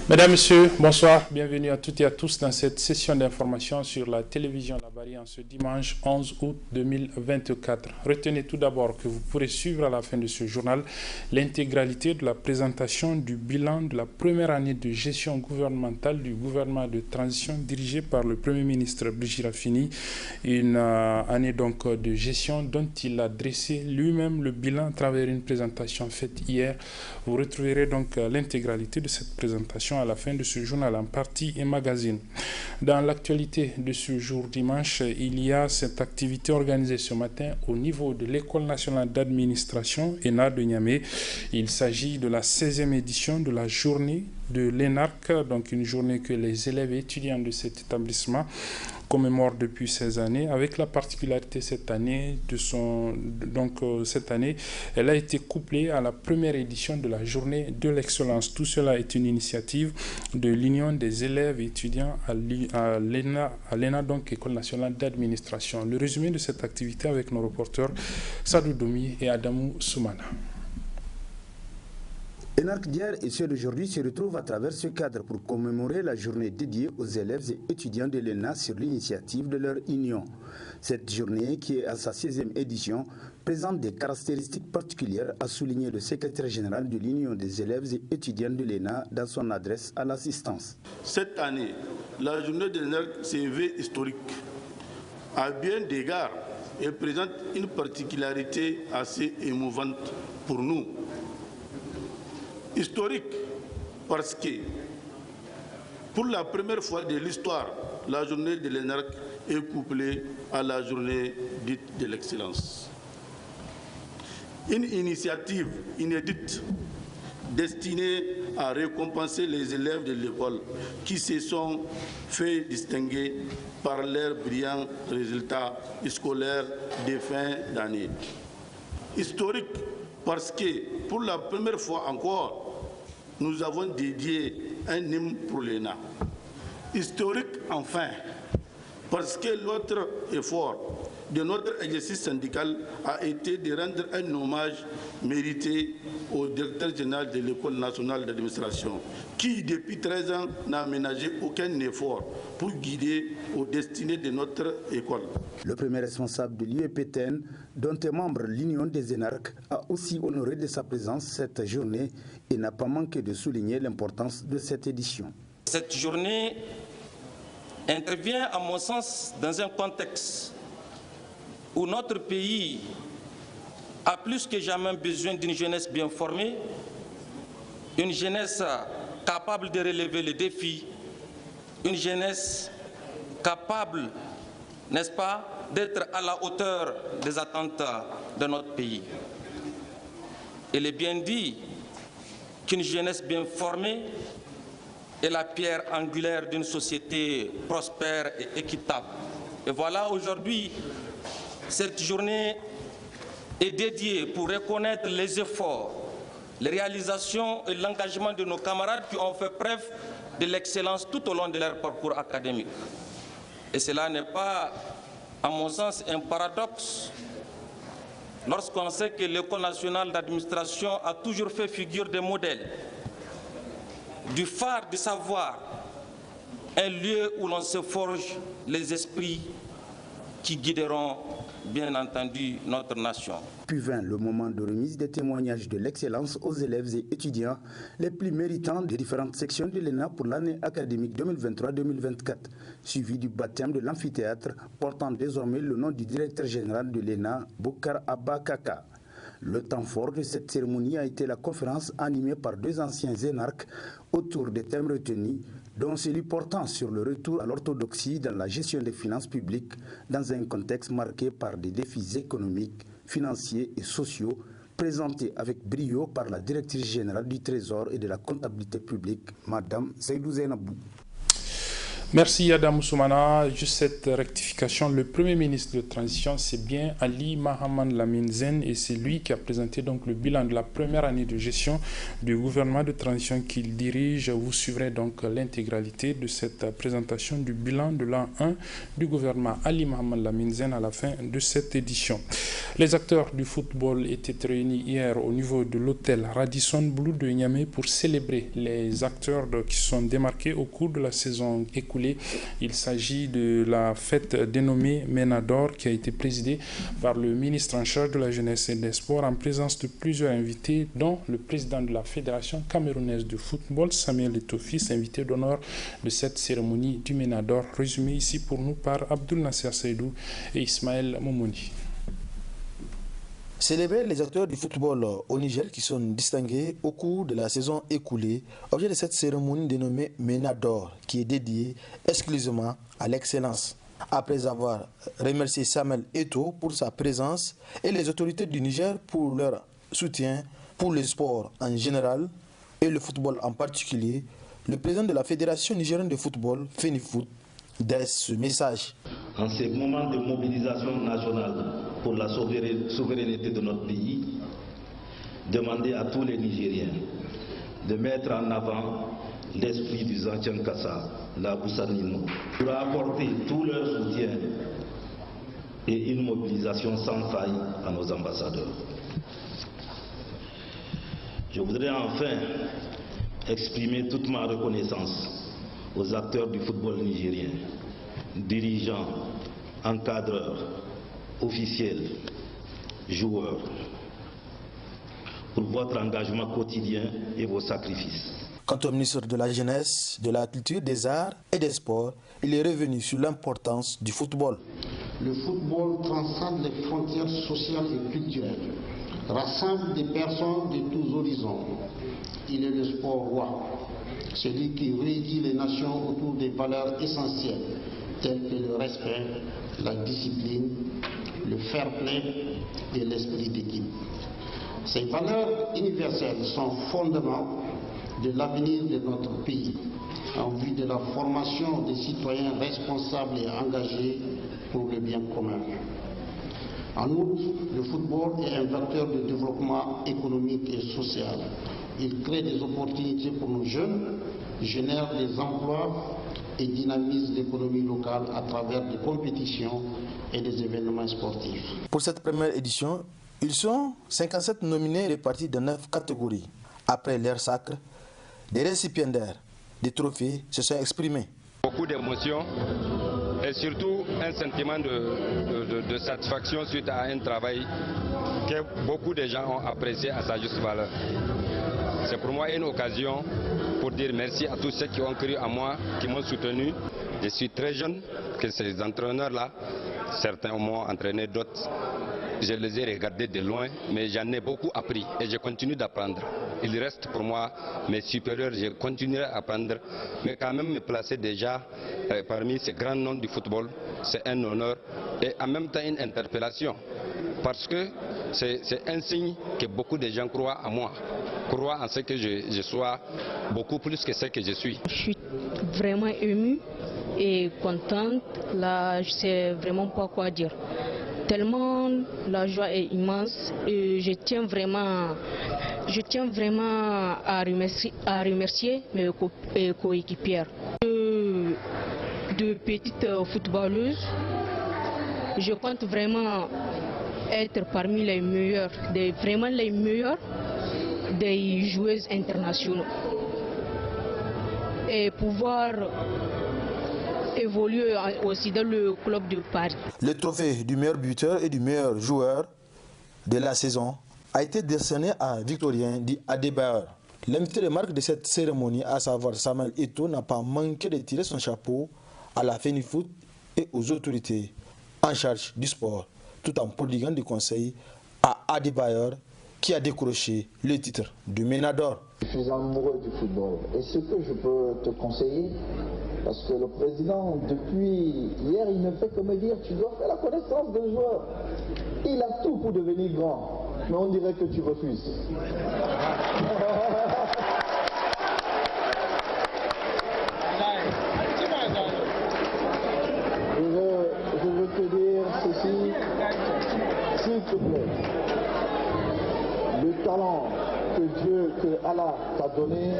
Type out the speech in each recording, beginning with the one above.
Mesdames, Messieurs, bonsoir. Bienvenue à toutes et à tous dans cette session d'information sur la télévision La Barrière en ce dimanche 11 août 2024. Retenez tout d'abord que vous pourrez suivre à la fin de ce journal l'intégralité de la présentation du bilan de la première année de gestion gouvernementale du gouvernement de transition dirigé par le Premier ministre Brigitte Raffini. Une année donc de gestion dont il a dressé lui-même le bilan à travers une présentation faite hier. Vous retrouverez donc l'intégralité de cette présentation à la fin de ce journal en partie et magazine. Dans l'actualité de ce jour dimanche, il y a cette activité organisée ce matin au niveau de l'École nationale d'administration ENA de Niamey. Il s'agit de la 16e édition de la journée de l'ENARC, donc une journée que les élèves et étudiants de cet établissement commémore depuis 16 années, avec la particularité cette année cette année, elle a été couplée à la première édition de la journée de l'excellence. Tout cela est une initiative de l'Union des élèves et étudiants à l'ENA, donc École nationale d'administration. Le résumé de cette activité avec nos reporters Sadou Domi et Adamou Soumana. ENARC d'hier et ceux d'aujourd'hui se retrouvent à travers ce cadre pour commémorer la journée dédiée aux élèves et étudiants de l'ENA sur l'initiative de leur union. Cette journée, qui est à sa 16e édition, présente des caractéristiques particulières, a souligné le secrétaire général de l'Union des élèves et étudiants de l'ENA dans son adresse à l'assistance. Cette année, la journée de l'ENARC s'est vue historique. À bien d'égards, elle présente une particularité assez émouvante pour nous. Historique parce que, pour la première fois de l'histoire, la journée de l'ENARC est couplée à la journée dite de l'excellence. Une initiative inédite destinée à récompenser les élèves de l'école qui se sont fait distinguer par leurs brillants résultats scolaires de fin d'année. Historique parce que, pour la première fois encore, nous avons dédié un hymne pour l'ENA. Historique enfin, parce que l'autre effort de notre exercice syndical a été de rendre un hommage mérité au directeur général de l'École nationale d'administration, qui depuis 13 ans n'a ménagé aucun effort pour guider aux destinées de notre école. Le premier responsable de l'UEPTN, dont est membre l'Union des ENARC, a aussi honoré de sa présence cette journée et n'a pas manqué de souligner l'importance de cette édition. Cette journée intervient, à mon sens, dans un contexte où notre pays a plus que jamais besoin d'une jeunesse bien formée, une jeunesse capable de relever les défis, une jeunesse capable, n'est-ce pas, d'être à la hauteur des attentes de notre pays. Il est bien dit qu'une jeunesse bien formée est la pierre angulaire d'une société prospère et équitable. Et voilà, aujourd'hui, cette journée est dédiée pour reconnaître les efforts, les réalisations et l'engagement de nos camarades qui ont fait preuve de l'excellence tout au long de leur parcours académique. Et cela n'est pas, à mon sens, un paradoxe lorsqu'on sait que l'École nationale d'administration a toujours fait figure de modèle, du phare du savoir, un lieu où l'on se forge les esprits qui guideront, bien entendu, notre nation. Puis vint le moment de remise des témoignages de l'excellence aux élèves et étudiants les plus méritants des différentes sections de l'ENA pour l'année académique 2023-2024, suivi du baptême de l'amphithéâtre portant désormais le nom du directeur général de l'ENA, Boukar Abba Kaka. Le temps fort de cette cérémonie a été la conférence animée par deux anciens énarques autour des thèmes retenus, dont celui portant sur le retour à l'orthodoxie dans la gestion des finances publiques dans un contexte marqué par des défis économiques, financiers et sociaux, présentés avec brio par la directrice générale du Trésor et de la comptabilité publique, Madame Seydou Zainabou. Merci Adam Soumana. Juste cette rectification, le Premier ministre de transition, c'est bien Ali Mahaman Lamine Zen et c'est lui qui a présenté donc le bilan de la première année de gestion du gouvernement de transition qu'il dirige. Vous suivrez donc l'intégralité de cette présentation du bilan de l'an 1 du gouvernement Ali Mahaman Lamine Zen à la fin de cette édition. Les acteurs du football étaient réunis hier au niveau de l'hôtel Radisson Blu de Niamey pour célébrer les acteurs qui sont démarqués au cours de la saison écoulée. Il s'agit de la fête dénommée Ménador qui a été présidée par le ministre en charge de la jeunesse et des sports en présence de plusieurs invités dont le président de la Fédération camerounaise de football, Samuel Eto'o-Fils, invité d'honneur de cette cérémonie du Ménador, résumé ici pour nous par Abdul Nasser Seydou et Ismaël Momouni. Célébrer les acteurs du football au Niger qui sont distingués au cours de la saison écoulée, objet de cette cérémonie dénommée Ménador, qui est dédiée exclusivement à l'excellence. Après avoir remercié Samuel Eto'o pour sa présence et les autorités du Niger pour leur soutien pour le sport en général et le football en particulier, le président de la Fédération nigérienne de football, FENIFOOT, dresse ce message. En ces moments de mobilisation nationale pour la souveraineté de notre pays, demander à tous les Nigériens de mettre en avant l'esprit du Zanchan Kassa, la Boussanino, pour apporter tout leur soutien et une mobilisation sans faille à nos ambassadeurs. Je voudrais enfin exprimer toute ma reconnaissance aux acteurs du football nigérien, dirigeants, encadreurs, officiels, joueurs, pour votre engagement quotidien et vos sacrifices. Quant au ministre de la Jeunesse, de la Culture, des Arts et des Sports, il est revenu sur l'importance du football. Le football transcende les frontières sociales et culturelles, rassemble des personnes de tous horizons. Il est le sport roi, celui qui réunit les nations autour des valeurs essentielles telles que le respect, la discipline, le fair play et l'esprit d'équipe. Ces valeurs universelles sont fondements de l'avenir de notre pays en vue de la formation des citoyens responsables et engagés pour le bien commun. En outre, le football est un vecteur de développement économique et social. Il crée des opportunités pour nos jeunes, génère des emplois et dynamise l'économie locale à travers des compétitions et des événements sportifs. Pour cette première édition, ils sont 57 nominés répartis dans 9 catégories. Après leur sacre, des récipiendaires des trophées se sont exprimés. Beaucoup d'émotions et surtout un sentiment de satisfaction suite à un travail que beaucoup de gens ont apprécié à sa juste valeur. C'est pour moi une occasion pour dire merci à tous ceux qui ont cru en moi, qui m'ont soutenu. Je suis très jeune, que ces entraîneurs-là, certains m'ont entraîné, d'autres, je les ai regardés de loin, mais j'en ai beaucoup appris et je continue d'apprendre. Il reste pour moi mes supérieurs, je continuerai à apprendre, mais quand même me placer déjà parmi ces grands noms du football, c'est un honneur et en même temps une interpellation, parce que c'est un signe que beaucoup de gens croient en moi, croient en ce que je sois beaucoup plus que ce que je suis. Je suis vraiment émue et contente, là je sais vraiment pas quoi dire. Tellement la joie est immense et je tiens vraiment à remercier mes coéquipières. De petites footballeuses, je compte vraiment être parmi les meilleures, vraiment les meilleures des joueuses internationaux et pouvoir évoluer aussi dans le club de Paris. Le trophée du meilleur buteur et du meilleur joueur de la saison a été décerné à Victorien dit Adebayor. L'invité de marque de cette cérémonie, à savoir Samuel Eto'o, n'a pas manqué de tirer son chapeau à la FENIFOOT et aux autorités en charge du sport, tout en prodiguant des conseils à Adebayor qui a décroché le titre de Ménador. Je suis amoureux du football et ce que je peux te conseiller, parce que le président, depuis hier, il ne fait que me dire tu dois faire la connaissance d'un joueur. Il a tout pour devenir grand, mais on dirait que tu refuses. talent que Allah t'a donné,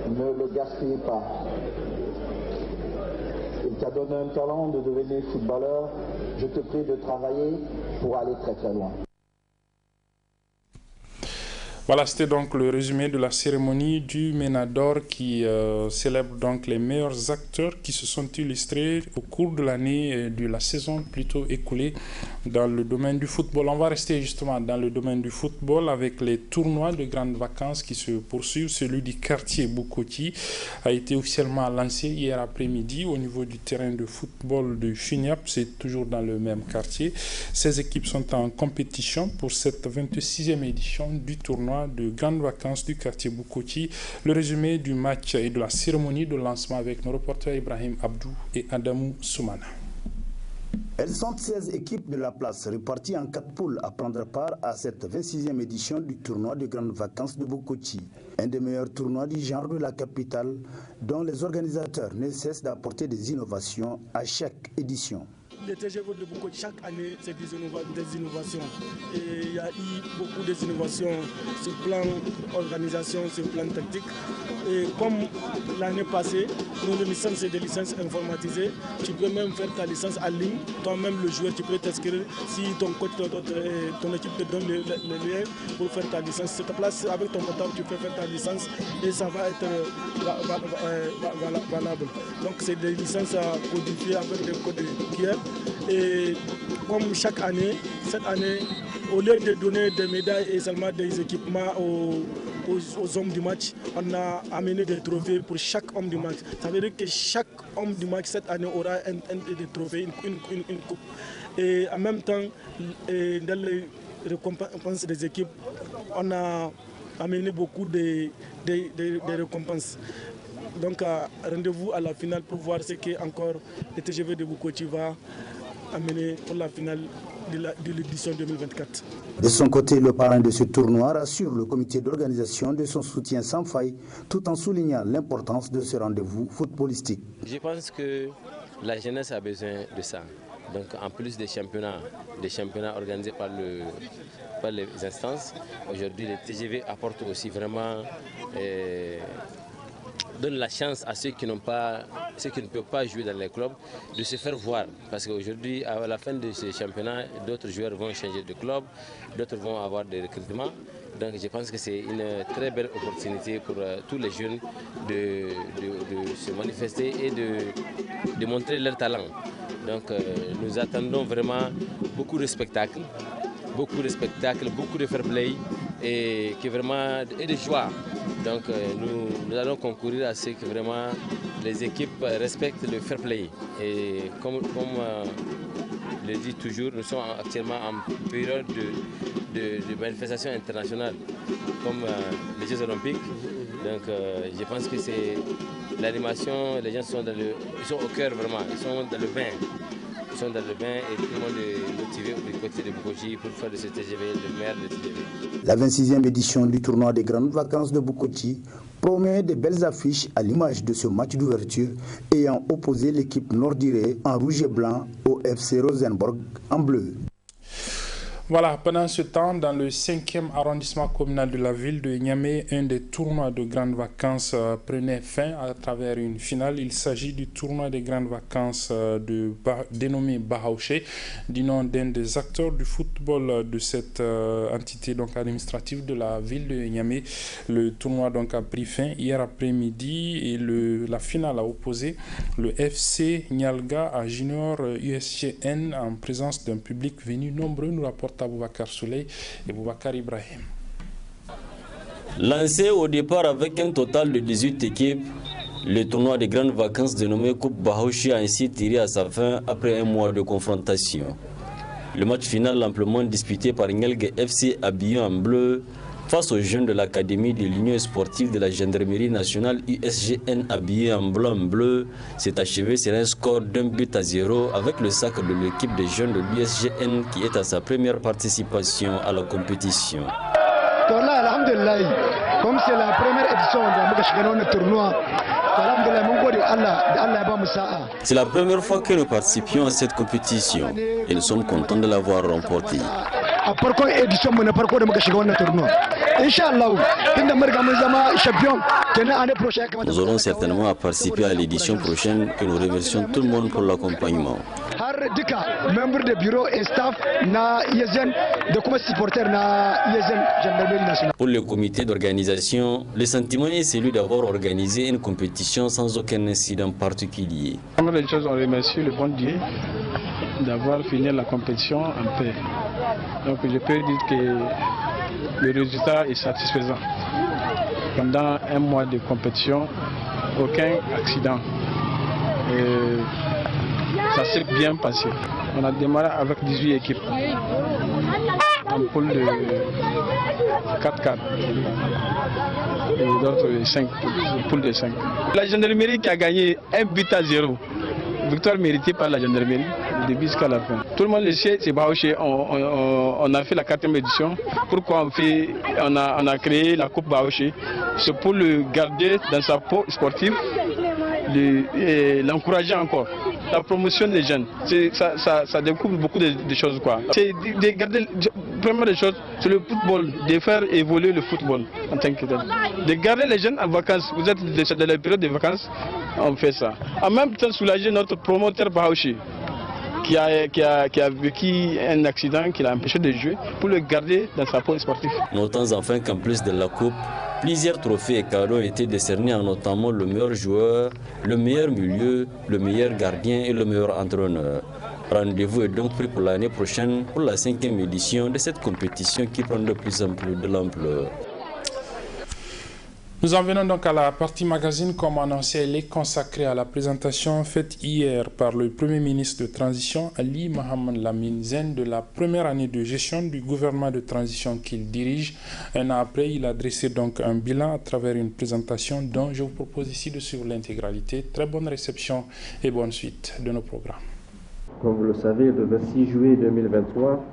ne le gaspille pas. Il t'a donné un talent de devenir footballeur. Je te prie de travailler pour aller très très loin. Voilà, c'était donc le résumé de la cérémonie du MENA d'Or qui célèbre donc les meilleurs acteurs qui se sont illustrés au cours de l'année, de la saison plutôt écoulée dans le domaine du football. On va rester justement dans le domaine du football avec les tournois de grandes vacances qui se poursuivent. Celui du quartier Bukoti a été officiellement lancé hier après-midi au niveau du terrain de football de Chuniap. C'est toujours dans le même quartier. 16 équipes sont en compétition pour cette 26e édition du tournoi de grandes vacances du quartier Bukoti. Le résumé du match et de la cérémonie de lancement avec nos reporters Ibrahim Abdou et Adamou Soumana. Elles sont 16 équipes de la place réparties en 4 poules à prendre part à cette 26e édition du tournoi de grandes vacances de Bukoti. Un des meilleurs tournois du genre de la capitale dont les organisateurs ne cessent d'apporter des innovations à chaque édition. Les TGV de Bukoti, chaque année, c'est des innovations. Et il y a eu beaucoup d'innovations sur le plan organisation, sur le plan tactique. Et comme l'année passée, nos licences, c'est des licences informatisées. Tu peux même faire ta licence en ligne. Toi-même, le joueur, tu peux t'inscrire. Si ton coach, ton équipe te donne le lien pour faire ta licence, sur ta place, avec ton portable, tu peux faire ta licence et ça va être valable. Donc, c'est des licences codifiées avec des codes QR. Et comme chaque année, cette année, au lieu de donner des médailles et seulement des équipements aux hommes du match, on a amené des trophées pour chaque homme du match. Ça veut dire que chaque homme du match cette année aura des trophées, une coupe. Et en même temps, dans les récompenses des équipes, on a amené beaucoup de récompenses. Donc rendez-vous à la finale pour voir ce que encore le TGV de Bukoti va amener pour la finale de l'édition 2024. De son côté, le parrain de ce tournoi rassure le comité d'organisation de son soutien sans faille, tout en soulignant l'importance de ce rendez-vous footballistique. Je pense que la jeunesse a besoin de ça. Donc en plus des championnats organisés par les instances, aujourd'hui les TGV apportent aussi vraiment donne la chance à ceux qui ne peuvent pas jouer dans les clubs de se faire voir. Parce qu'aujourd'hui, à la fin de ce championnat, d'autres joueurs vont changer de club, d'autres vont avoir des recrutements. Donc je pense que c'est une très belle opportunité pour tous les jeunes de se manifester et de montrer leur talent. Donc nous attendons vraiment beaucoup de spectacles, beaucoup de fair play et de joie. Donc nous allons concourir à ce que vraiment les équipes respectent le fair play. Et comme je le dis toujours, nous sommes actuellement en période de manifestation internationale comme les Jeux Olympiques. Donc je pense que c'est l'animation, les gens sont ils sont au cœur vraiment, ils sont dans le bain. Ils sont dans le bain et tout le monde est motivé du côté de Bukoti pour faire de ce TGV le meilleur de TGV. La 26e édition du tournoi des grandes vacances de Bukoti promet de belles affiches à l'image de ce match d'ouverture ayant opposé l'équipe nordiraise en rouge et blanc au FC Rosenborg en bleu. Voilà, pendant ce temps, dans le 5e arrondissement communal de la ville de Niamey, un des tournois de grandes vacances prenait fin à travers une finale. Il s'agit du tournoi des grandes vacances dénommé Bahaouché, du nom d'un des acteurs du football de cette entité donc administrative de la ville de Niamey. Le tournoi donc a pris fin hier après-midi et la finale a opposé le FC Nialga à Junior USGN en présence d'un public venu nombreux, nous rapporte Boubacar Souley et Boubacar Ibrahim. Lancé au départ avec un total de 18 équipes, le tournoi des grandes vacances dénommé Coupe Bahaouchi a ainsi tiré à sa fin après un mois de confrontation. Le match final amplement disputé par Nialga FC habillé en bleu face aux jeunes de l'académie de l'Union sportive de la gendarmerie nationale USGN habillé en blanc-bleu s'est achevé sur un score d'1-0 avec le sacre de l'équipe des jeunes de l'USGN qui est à sa première participation à la compétition. Comme c'est la première édition de notre tournoi, c'est la première fois que nous participions à cette compétition et nous sommes contents de l'avoir remportée. a farkon edition mu na farko da muka shiga wannan tournoi. Insha Allah tunda mun riga mun zama champion kenan année prochaine. Nous aurons certainement à participer à l'édition prochaine et nous remercions tout le monde pour l'accompagnement. Har duka membre de bureau et staff na ISN da kuma supporter na ISN Gendarmerie nationale. Pour le comité d'organisation, le sentiment est celui d'avoir organisé une compétition sans aucun incident particulier. La première des choses, on remercie le bon Dieu d'avoir fini la compétition en paix. Donc je peux dire que le résultat est satisfaisant. Pendant un mois de compétition, aucun accident. Ça s'est bien passé. On a démarré avec 18 équipes en poule de 4-4 et d'autres 5, poule de 5. La gendarmerie qui a gagné 1-0. Victoire méritée par la gendarmerie du début jusqu'à la fin. Tout le monde le sait, c'est Baoché. On a fait la 4e édition. Pourquoi on a créé la Coupe Baoché? C'est pour le garder dans sa peau sportive, l'encourager encore. La promotion des jeunes, ça découvre beaucoup de choses. C'est de garder, première des choses, c'est le football, de faire évoluer le football en tant que tel. De garder les jeunes en vacances, vous êtes dans la période de vacances, on fait ça. En même temps, soulager notre promoteur Bahaouchi, qui a vécu un accident qui l'a empêché de jouer, pour le garder dans sa peau sportive. Notons enfin qu'en plus de la coupe, plusieurs trophées et cadeaux ont été décernés, en notamment le meilleur joueur, le meilleur milieu, le meilleur gardien et le meilleur entraîneur. Rendez-vous est donc pris pour l'année prochaine pour la 5e édition de cette compétition qui prend de plus en plus de l'ampleur. Nous en venons donc à la partie magazine. Comme annoncé, elle est consacrée à la présentation faite hier par le Premier ministre de transition Ali Mohamed Lamine Zen de la première année de gestion du gouvernement de transition qu'il dirige. Un an après, il a dressé donc un bilan à travers une présentation dont je vous propose ici de suivre l'intégralité. Très bonne réception et bonne suite de nos programmes. Comme vous le savez, le 26 juillet 2023,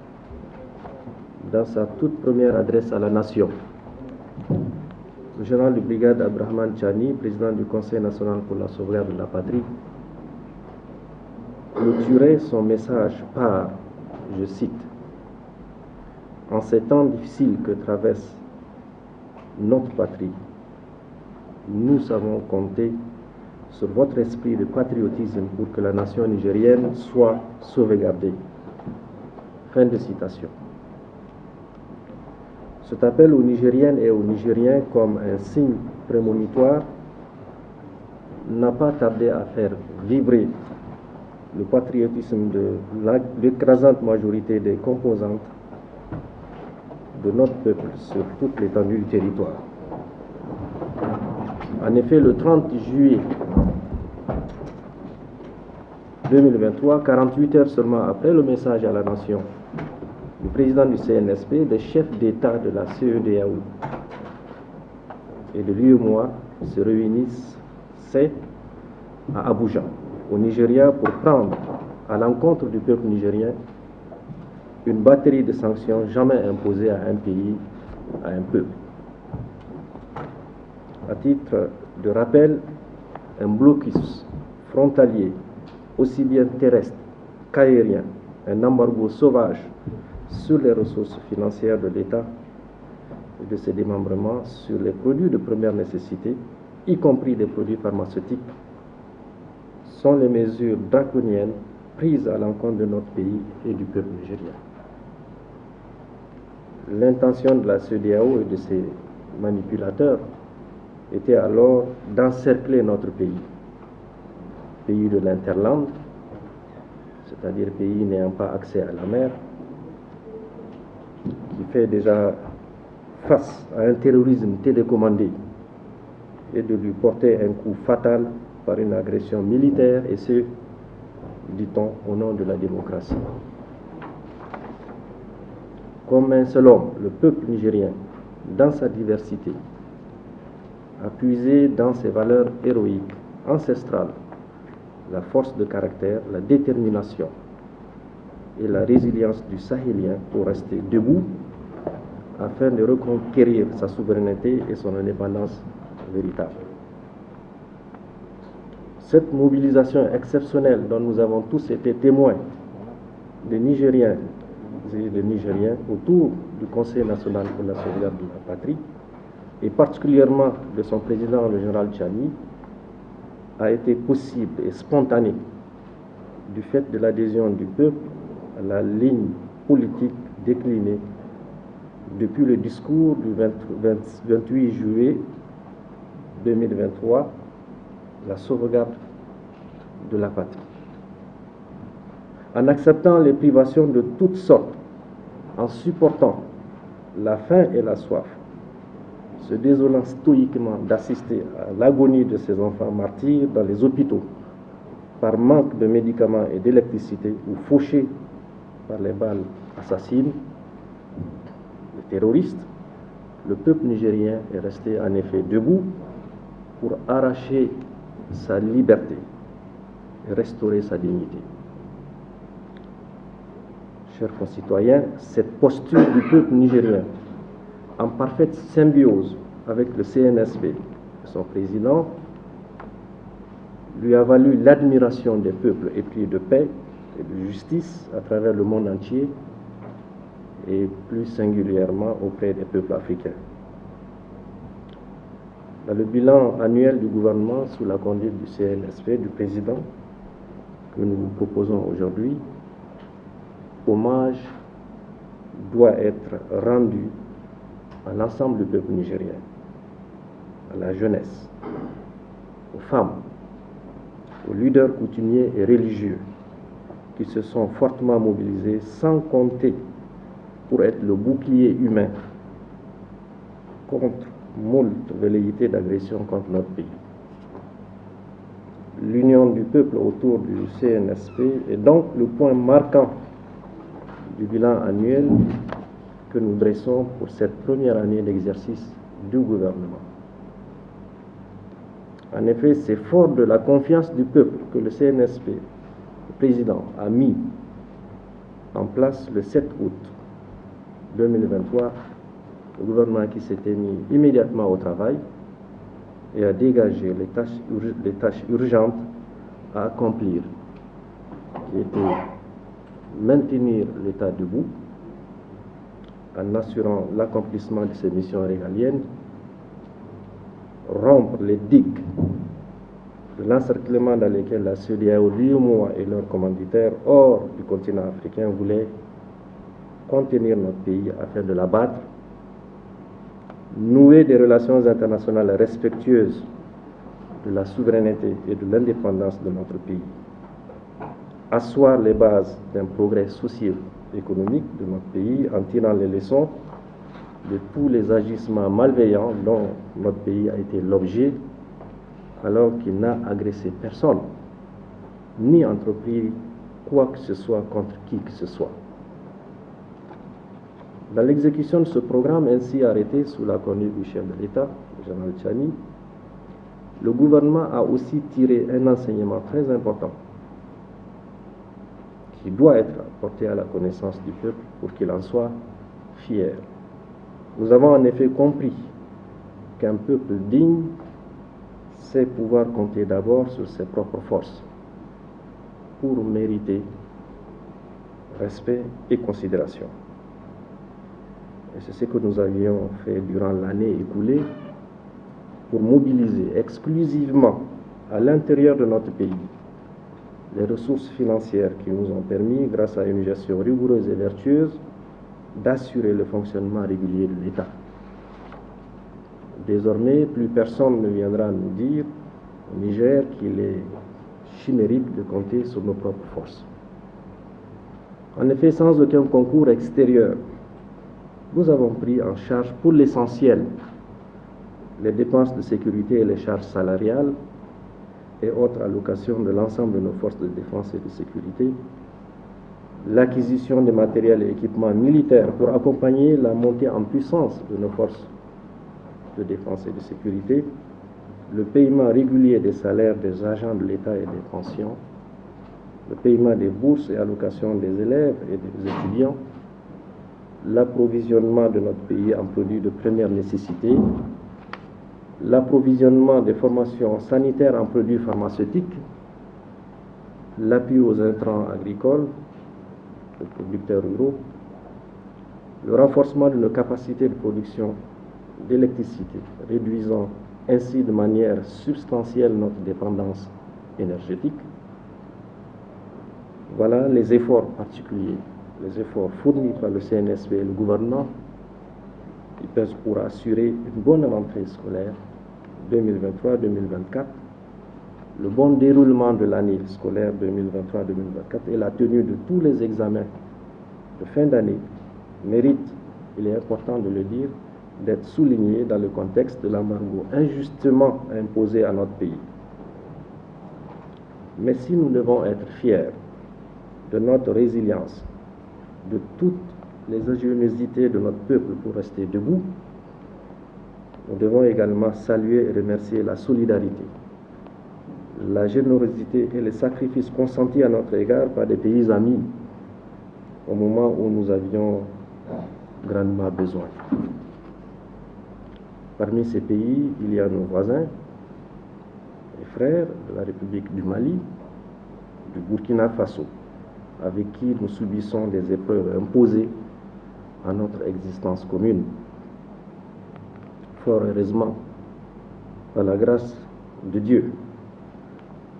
dans sa toute première adresse à la nation, le général de brigade Abdrahmane Tchani, président du Conseil national pour la sauvegarde de la patrie, clôturait son message par, je cite, « En ces temps difficiles que traverse notre patrie, nous savons compter sur votre esprit de patriotisme pour que la nation nigérienne soit sauvegardée. » Fin de citation. Cet appel aux Nigériennes et aux Nigériens comme un signe prémonitoire n'a pas tardé à faire vibrer le patriotisme de l'écrasante majorité des composantes de notre peuple sur toute l'étendue du territoire. En effet, le 30 juillet 2023, 48 heures seulement après le message à la nation, le président du CNSP, les chefs d'État de la CEDEAO et de l'UEMOA se réunissent à Abuja, au Nigeria, pour prendre à l'encontre du peuple nigérien une batterie de sanctions jamais imposées à un pays, à un peuple. À titre de rappel, un blocus frontalier, aussi bien terrestre qu'aérien, un embargo sauvage sur les ressources financières de l'État et de ses démembrements sur les produits de première nécessité, y compris des produits pharmaceutiques, sont les mesures draconiennes prises à l'encontre de notre pays et du peuple nigérien. L'intention de la CEDEAO et de ses manipulateurs était alors d'encercler notre pays de l'interland, c'est-à-dire pays n'ayant pas accès à la mer, qui fait déjà face à un terrorisme télécommandé, et de lui porter un coup fatal par une agression militaire, et ce, dit-on, au nom de la démocratie. Comme un seul homme, le peuple nigérien, dans sa diversité, a puisé dans ses valeurs héroïques, ancestrales, la force de caractère, la détermination et la résilience du Sahélien pour rester debout afin de reconquérir sa souveraineté et son indépendance véritable. Cette mobilisation exceptionnelle dont nous avons tous été témoins, des Nigériens et les Nigériens autour du Conseil national pour la sauvegarde de la patrie, et particulièrement de son président, le général Tchani, a été possible et spontané du fait de l'adhésion du peuple à la ligne politique déclinée depuis le discours du 28 juillet 2023, la sauvegarde de la patrie. En acceptant les privations de toutes sortes, en supportant la faim et la soif, se désolant stoïquement d'assister à l'agonie de ces enfants martyrs dans les hôpitaux par manque de médicaments et d'électricité ou fauchés par les balles assassines, les terroristes, le peuple nigérien est resté en effet debout pour arracher sa liberté et restaurer sa dignité. Chers concitoyens, cette posture du peuple nigérien, en parfaite symbiose avec le CNSP et son président, lui a valu l'admiration des peuples épris de paix et de justice à travers le monde entier et plus singulièrement auprès des peuples africains. Dans le bilan annuel du gouvernement sous la conduite du CNSP, du président, que nous vous proposons aujourd'hui, hommage doit être rendu à l'ensemble du peuple nigérien, à la jeunesse, aux femmes, aux leaders coutumiers et religieux qui se sont fortement mobilisés sans compter pour être le bouclier humain contre moult velléités d'agression contre notre pays. L'union du peuple autour du CNSP est donc le point marquant du bilan annuel que nous dressons pour cette première année d'exercice du gouvernement. En effet, c'est fort de la confiance du peuple que le CNSP, le président, a mis en place le 7 août 2023, le gouvernement qui s'était mis immédiatement au travail et a dégagé les tâches urgentes à accomplir, qui étaient maintenir l'État debout en assurant l'accomplissement de ses missions régaliennes, rompre les digues de l'encerclement dans lesquels la CEDEAO, l'UEMOA et leurs commanditaires hors du continent africain voulaient contenir notre pays afin de l'abattre, nouer des relations internationales respectueuses de la souveraineté et de l'indépendance de notre pays, asseoir les bases d'un progrès socio-économique de notre pays en tirant les leçons de tous les agissements malveillants dont notre pays a été l'objet alors qu'il n'a agressé personne, ni entrepris quoi que ce soit contre qui que ce soit. Dans l'exécution de ce programme ainsi arrêté sous la conduite du chef de l'État, le général Tchani, le gouvernement a aussi tiré un enseignement très important qui doit être porté à la connaissance du peuple pour qu'il en soit fier. Nous avons en effet compris qu'un peuple digne sait pouvoir compter d'abord sur ses propres forces pour mériter respect et considération. Et c'est ce que nous avions fait durant l'année écoulée pour mobiliser exclusivement à l'intérieur de notre pays les ressources financières qui nous ont permis, grâce à une gestion rigoureuse et vertueuse, d'assurer le fonctionnement régulier de l'État. Désormais, plus personne ne viendra nous dire au Niger qu'il est chimérique de compter sur nos propres forces. En effet, sans aucun concours extérieur, nous avons pris en charge pour l'essentiel les dépenses de sécurité et les charges salariales et autres allocations de l'ensemble de nos forces de défense et de sécurité, l'acquisition de matériel et équipements militaires pour accompagner la montée en puissance de nos forces de défense et de sécurité, le paiement régulier des salaires des agents de l'État et des pensions, le paiement des bourses et allocations des élèves et des étudiants, l'approvisionnement de notre pays en produits de première nécessité, l'approvisionnement des formations sanitaires en produits pharmaceutiques, l'appui aux intrants agricoles, aux producteurs ruraux, le renforcement de nos capacités de production d'électricité, réduisant ainsi de manière substantielle notre dépendance énergétique. Voilà les efforts particuliers, les efforts fournis par le CNSP et le gouvernement qui pèsent pour assurer une bonne rentrée scolaire 2023-2024, le bon déroulement de l'année scolaire 2023-2024 et la tenue de tous les examens de fin d'année mérite, il est important de le dire, d'être souligné dans le contexte de l'embargo injustement imposé à notre pays. Mais si nous devons être fiers de notre résilience, de toutes les ingéniosités de notre peuple pour rester debout, nous devons également saluer et remercier la solidarité, la générosité et les sacrifices consentis à notre égard par des pays amis au moment où nous avions grandement besoin. Parmi ces pays, il y a nos voisins et frères de la République du Mali, du Burkina Faso, avec qui nous subissons des épreuves imposées à notre existence commune. Fort heureusement, par la grâce de Dieu,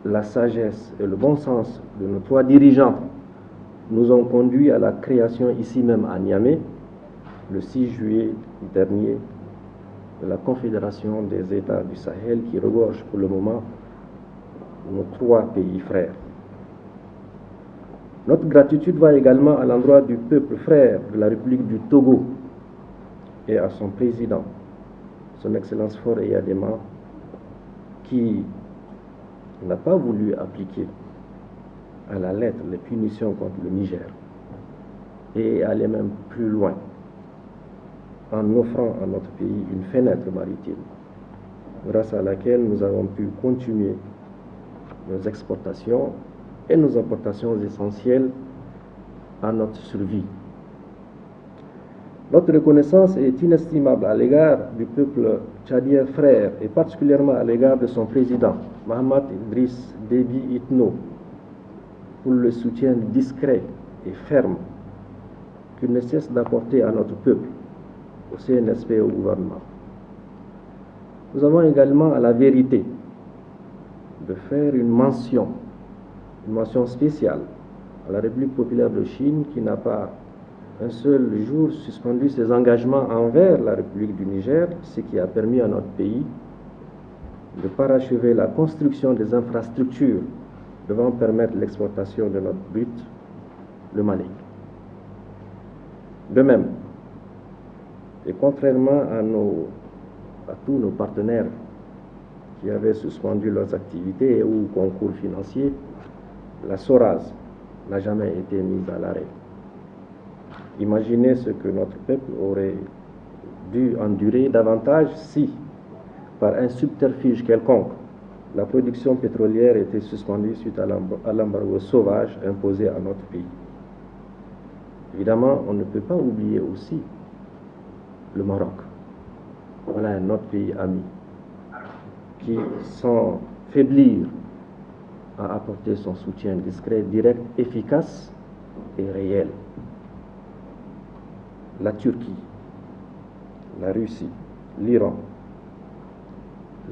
la sagesse et le bon sens de nos trois dirigeants nous ont conduits à la création ici même à Niamey, le 6 juillet dernier, de la Confédération des États du Sahel qui regorge pour le moment nos trois pays frères. Notre gratitude va également à l'endroit du peuple frère de la République du Togo et à son président, son Excellence Faure Eyadema, qui n'a pas voulu appliquer à la lettre les punitions contre le Niger et aller même plus loin en offrant à notre pays une fenêtre maritime grâce à laquelle nous avons pu continuer nos exportations et nos importations essentielles à notre survie. Notre reconnaissance est inestimable à l'égard du peuple tchadien frère et particulièrement à l'égard de son président, Mahamat Idriss Déby Itno, pour le soutien discret et ferme qu'il ne cesse d'apporter à notre peuple, au CNSP et au gouvernement. Nous avons également à la vérité de faire une mention spéciale à la République populaire de Chine qui n'a pas un seul jour suspendu ses engagements envers la République du Niger, ce qui a permis à notre pays de parachever la construction des infrastructures devant permettre l'exportation de notre but, le Mali. De même, et contrairement à tous nos partenaires qui avaient suspendu leurs activités ou concours financiers, la SORAS n'a jamais été mise à l'arrêt. Imaginez ce que notre peuple aurait dû endurer davantage si, par un subterfuge quelconque, la production pétrolière était suspendue suite à l'embargo sauvage imposé à notre pays. Évidemment, on ne peut pas oublier aussi le Maroc. Voilà un autre pays ami qui, sans faiblir, a apporté son soutien discret, direct, efficace et réel. La Turquie, la Russie, l'Iran,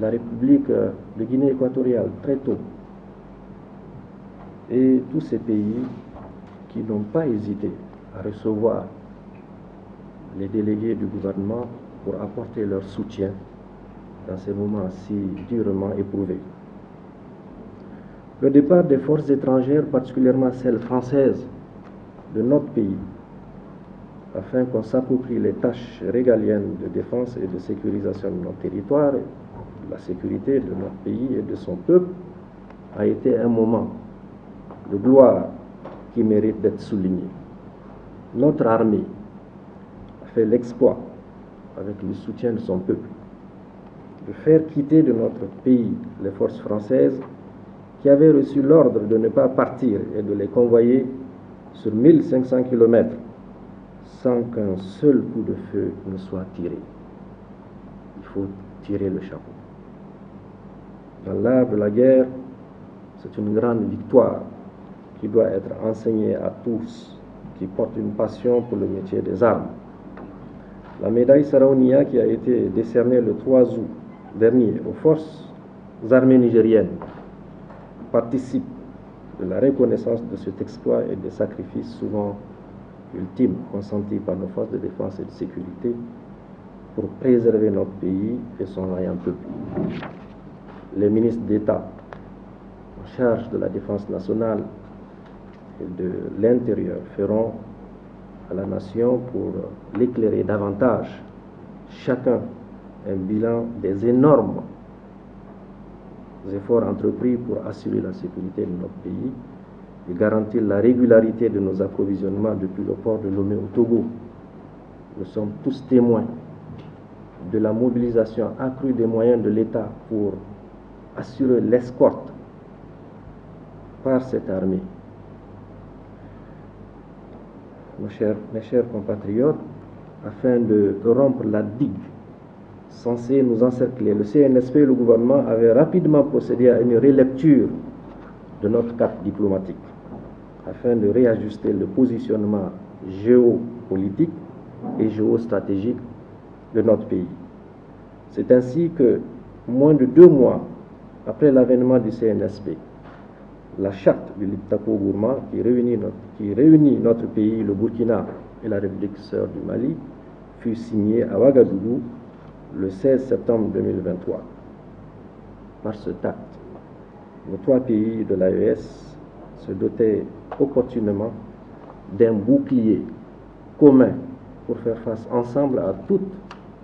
la République de Guinée équatoriale très tôt, et tous ces pays qui n'ont pas hésité à recevoir les délégués du gouvernement pour apporter leur soutien dans ces moments si durement éprouvés. Le départ des forces étrangères, particulièrement celles françaises de notre pays, afin qu'on s'approprie les tâches régaliennes de défense et de sécurisation de nos territoires, de la sécurité de notre pays et de son peuple, a été un moment de gloire qui mérite d'être souligné. Notre armée a fait l'exploit, avec le soutien de son peuple, de faire quitter de notre pays les forces françaises qui avaient reçu l'ordre de ne pas partir et de les convoyer sur 1500 km sans qu'un seul coup de feu ne soit tiré. Il faut tirer le chapeau. Dans l'art de la guerre, c'est une grande victoire qui doit être enseignée à tous qui portent une passion pour le métier des armes. La médaille Saraounia qui a été décernée le 3 août dernier aux forces armées nigériennes participe de la reconnaissance de cet exploit et des sacrifices souvent ultimes consentis par nos forces de défense et de sécurité pour préserver notre pays et son vaillant peuple. Les ministres d'État en charge de la défense nationale et de l'intérieur feront à la nation, pour l'éclairer davantage, chacun un bilan des énormes efforts entrepris pour assurer la sécurité de notre pays et garantir la régularité de nos approvisionnements depuis le port de Lomé au Togo. Nous sommes tous témoins de la mobilisation accrue des moyens de l'État pour assurer l'escorte par cette armée. Mes chers compatriotes, afin de rompre la digue censée nous encercler, le CNSP et le gouvernement avaient rapidement procédé à une relecture de notre carte diplomatique afin de réajuster le positionnement géopolitique et géostratégique de notre pays. C'est ainsi que, moins de 2 mois après l'avènement du CNSP, la charte du Liptako Gourma qui réunit notre pays, le Burkina et la République sœur du Mali, fut signée à Ouagadougou le 16 septembre 2023. Par ce acte, nos 3 pays de l'AES se dotaient opportunément d'un bouclier commun pour faire face ensemble à toute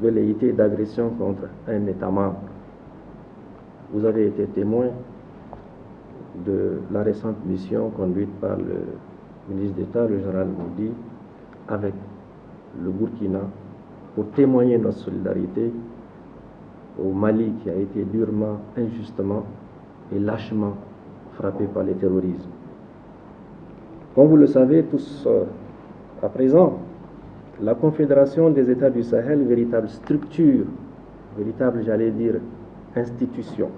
velléité d'agression contre un État membre. Vous avez été témoin de la récente mission conduite par le ministre d'État, le général Moudi, avec le Burkina, pour témoigner notre solidarité au Mali qui a été durement, injustement et lâchement frappé par le terrorisme. Comme vous le savez tous à présent, la Confédération des États du Sahel, véritable structure, véritable, j'allais dire, institution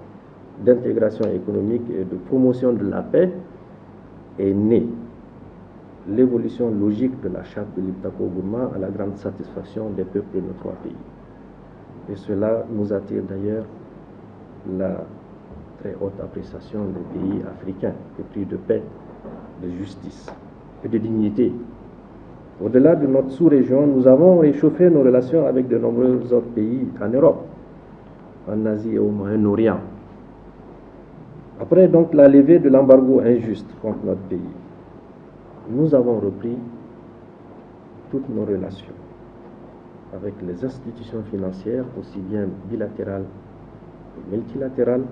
d'intégration économique et de promotion de la paix, est née. L'évolution logique de la charte de Liptako Gourma à la grande satisfaction des peuples de nos 3 pays. Et cela nous attire d'ailleurs la très haute appréciation des pays africains, épris de paix, de justice et de dignité. Au-delà de notre sous-région, nous avons réchauffé nos relations avec de nombreux autres pays en Europe, en Asie et au Moyen-Orient. Après donc la levée de l'embargo injuste contre notre pays, nous avons repris toutes nos relations avec les institutions financières, aussi bien bilatérales que multilatérales,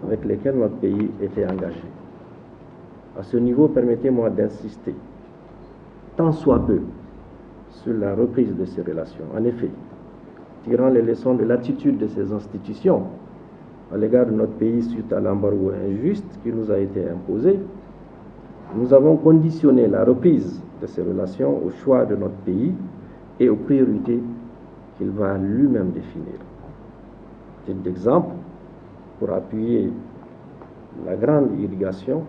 avec lesquelles notre pays était engagé. À ce niveau, permettez-moi d'insister, tant soit peu, sur la reprise de ces relations. En effet, tirant les leçons de l'attitude de ces institutions à l'égard de notre pays suite à l'embargo injuste qui nous a été imposé, nous avons conditionné la reprise de ces relations au choix de notre pays et aux priorités qu'il va lui-même définir. À titre d'exemple, pour appuyer la grande irrigation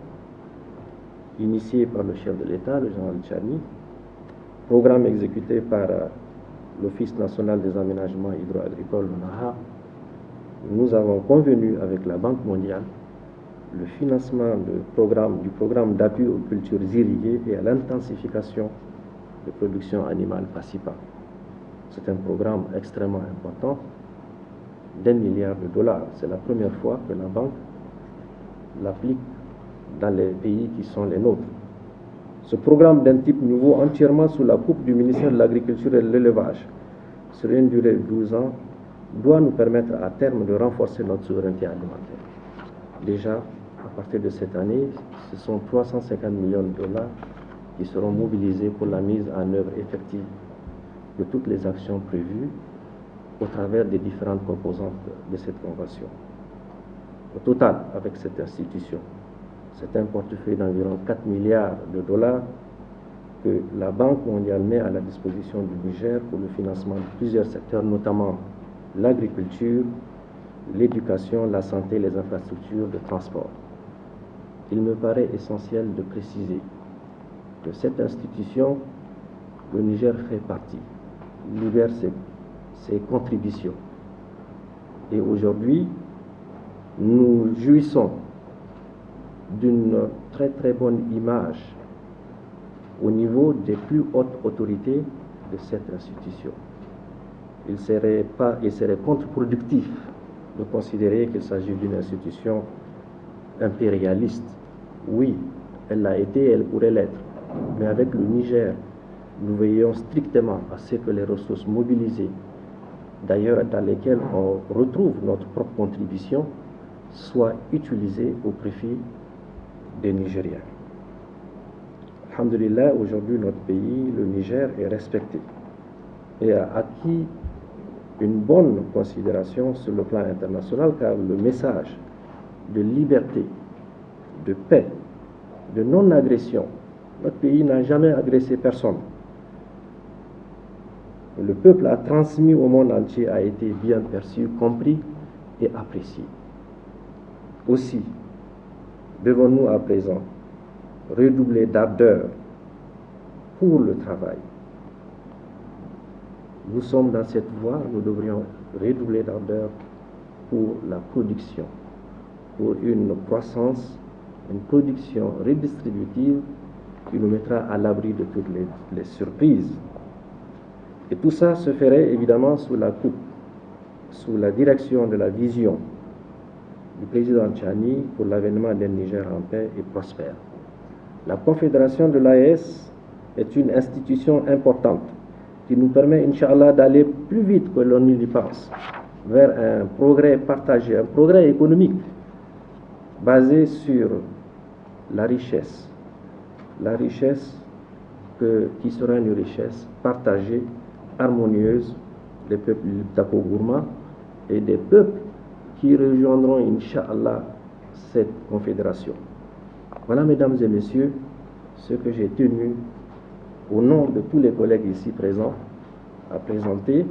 initiée par le chef de l'État, le général Tchani, programme exécuté par l'Office national des aménagements hydro-agricoles, l'ONAHA, nous avons convenu avec la Banque mondiale le financement du programme d'appui aux cultures irriguées et à l'intensification de production animale PACIPA. C'est un programme extrêmement important d'1 milliard de dollars. C'est la première fois que la banque l'applique dans les pays qui sont les nôtres. Ce programme d'un type nouveau, entièrement sous la coupe du ministère de l'Agriculture et de l'Élevage, sur une durée de 12 ans, doit nous permettre à terme de renforcer notre souveraineté alimentaire. Déjà, à partir de cette année, ce sont 350 millions de dollars qui seront mobilisés pour la mise en œuvre effective de toutes les actions prévues au travers des différentes composantes de cette convention. Au total, avec cette institution, c'est un portefeuille d'environ 4 milliards de dollars que la Banque mondiale met à la disposition du Niger pour le financement de plusieurs secteurs, notamment l'agriculture, l'éducation, la santé, les infrastructures de transport. Il me paraît essentiel de préciser que cette institution, le Niger fait partie libère ses contributions. Et aujourd'hui, nous jouissons d'une très très bonne image au niveau des plus hautes autorités de cette institution. Il serait contre-productif de considérer qu'il s'agit d'une institution impérialiste. Oui, elle l'a été, elle pourrait l'être. Mais avec le Niger, nous veillons strictement à ce que les ressources mobilisées, d'ailleurs dans lesquelles on retrouve notre propre contribution, soient utilisées au profit des Nigériens. Alhamdulillah, aujourd'hui notre pays, le Niger, est respecté et a acquis une bonne considération sur le plan international, car le message de liberté, de paix, de non-agression, notre pays n'a jamais agressé personne. Le peuple a transmis au monde entier, a été bien perçu, compris et apprécié. Aussi, devons-nous à présent redoubler d'ardeur pour le travail. Nous sommes dans cette voie, nous devrions redoubler d'ardeur pour la production, pour une croissance, une production redistributive qui nous mettra à l'abri de toutes les surprises. Et tout ça se ferait évidemment sous la coupe, sous la direction de la vision du président Tchani pour l'avènement d'un Niger en paix et prospère. La Confédération de l'AES est une institution importante qui nous permet, Inch'Allah, d'aller plus vite que l'on y pense, vers un progrès partagé, un progrès économique basé sur la richesse qui sera une richesse partagée, harmonieuse des peuples d'Akogourma et des peuples qui rejoindront, Inch'Allah, cette confédération. Voilà, mesdames et messieurs, ce que j'ai tenu, au nom de tous les collègues ici présents, à présenter